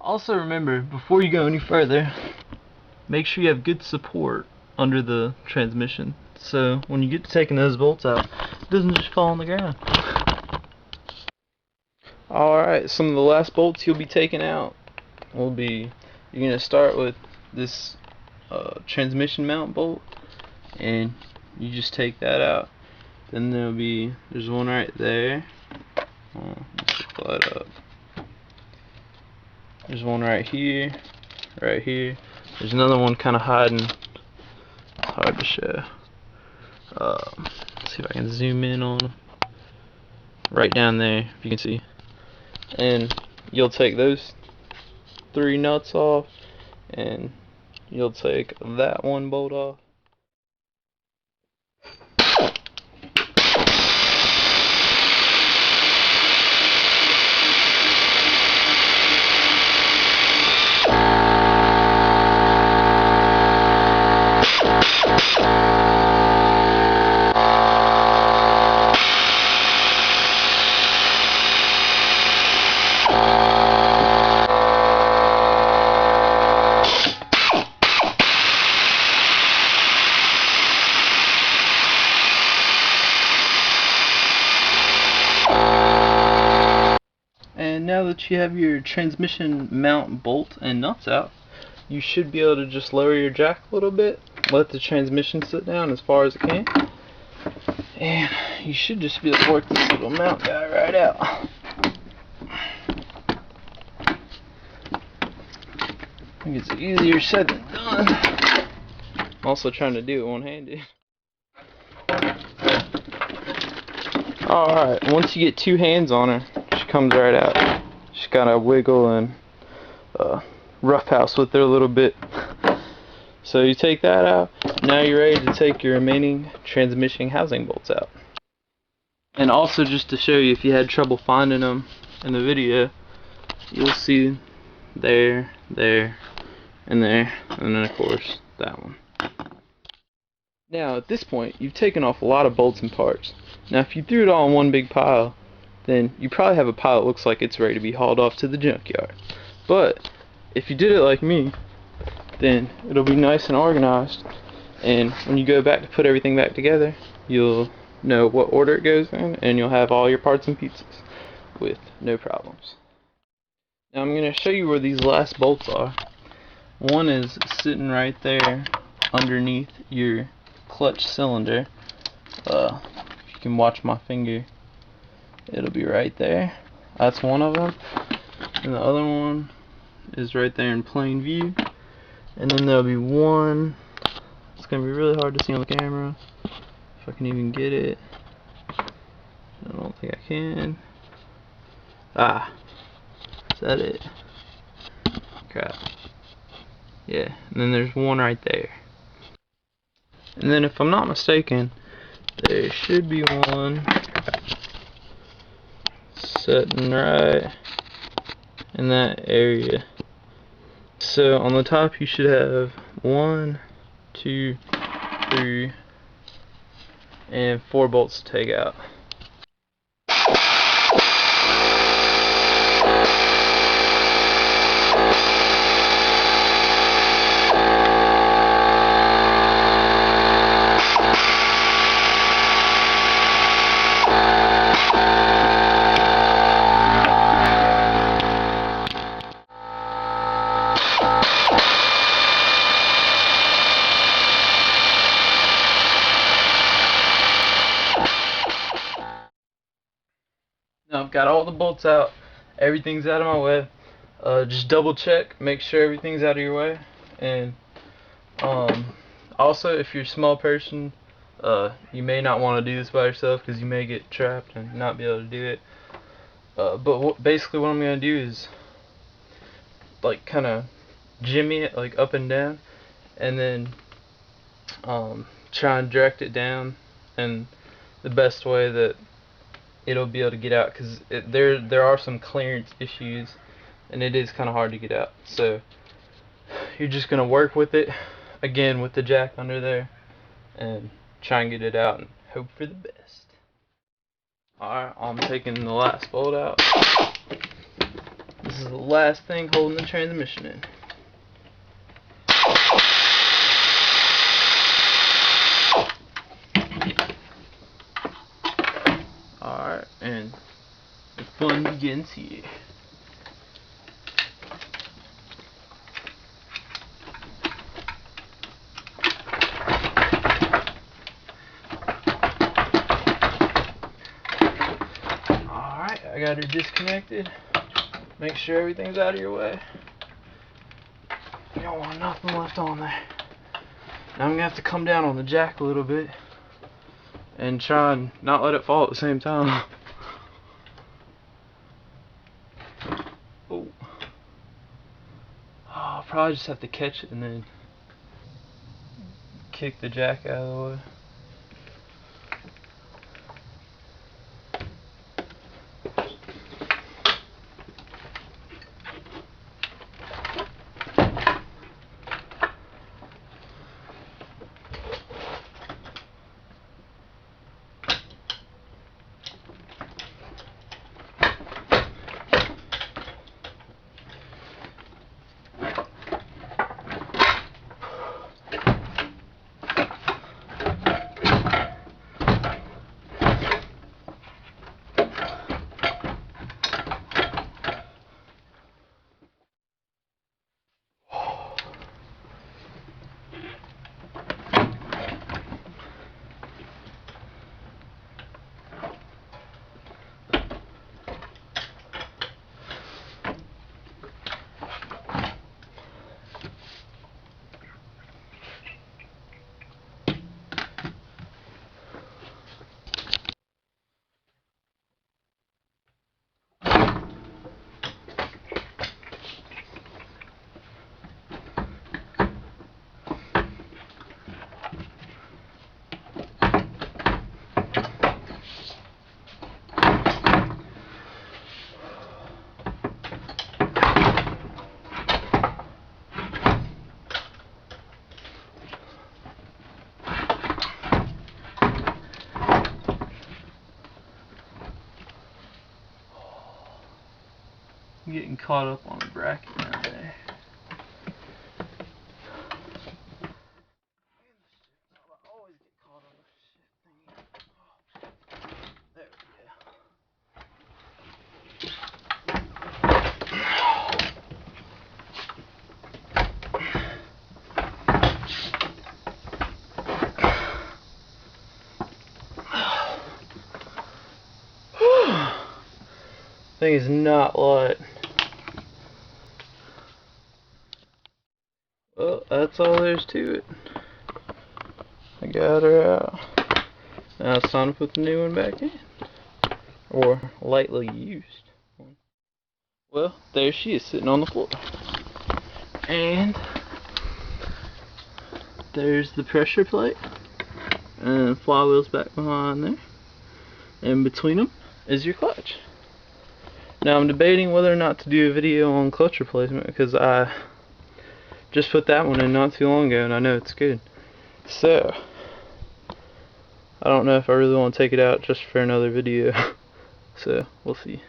Also remember, before you go any further, make sure you have good support under the transmission, so when you get to taking those bolts out, it doesn't just fall on the ground. Alright, some of the last bolts you'll be taking out will be, you're going to start with this transmission mount bolt, and you just take that out. Then there's one right there. Let's pull it up. There's one right here, right here. There's another one kind of hiding. It's hard to show. Let's see if I can zoom in on them. Right down there, if you can see. And you'll take those 3 nuts off, and you'll take that one bolt off. And now that you have your transmission mount bolt and nuts out, you should be able to just lower your jack a little bit, let the transmission sit down as far as it can, and you should just be able to work this little mount guy right out. I think it's easier said than done. I'm also trying to do it one-handed. Alright, once you get 2 hands on her, she comes right out. She's gotta wiggle and roughhouse with her a little bit. So you take that out. Now you're ready to take your remaining transmission housing bolts out. And also, just to show you, if you had trouble finding them in the video, you'll see there, there, and there, and then of course that one. Now at this point, you've taken off a lot of bolts and parts. Now if you threw it all in one big pile, then you probably have a pile that looks like it's ready to be hauled off to the junkyard. But if you did it like me, then it'll be nice and organized, and when you go back to put everything back together, you'll know what order it goes in, and you'll have all your parts and pieces with no problems. Now I'm going to show you where these last bolts are. One is sitting right there underneath your clutch cylinder. If you can watch my finger, it'll be right there. That's one of them, and the other one is right there in plain view. And then there'll be one, it's going to be really hard to see on the camera, if I can even get it. I don't think I can. Ah, is that it? Crap. Yeah, and then there's one right there. And then if I'm not mistaken, there should be one sitting right in that area. So on the top you should have 1, 2, 3, and 4 bolts to take out. Now I've got all the bolts out, everything's out of my way. Just double check, make sure everything's out of your way. And also, if you're a small person, you may not want to do this by yourself because you may get trapped and not be able to do it. But basically what I'm going to do is like kind of jimmy it like up and down, and then try and direct it down in the best way that it'll be able to get out, because there are some clearance issues and it is kind of hard to get out. So you're just going to work with it again with the jack under there and try and get it out and hope for the best. Alright, I'm taking the last bolt out. This This is the last thing holding the transmission in. Alright, and the fun begins here. Alright, I got her disconnected. Make sure everything's out of your way. You don't want nothing left on there. Now I'm going to have to come down on the jack a little bit and try and not let it fall at the same time. Oh. I'll probably just have to catch it and then kick the jack out of the way. I'm getting caught up on the bracket down there. I always get caught on this shit thing. There we go. Thing is not light. Well, that's all there's to it. I got her out. Now it's time to put the new one back in. Or lightly used one. Well, there she is sitting on the floor. And there's the pressure plate. And flywheel's back behind there. And between them is your clutch. Now I'm debating whether or not to do a video on clutch replacement because I just put that one in not too long ago and I know it's good. So I don't know if I really want to take it out just for another video. So we'll see.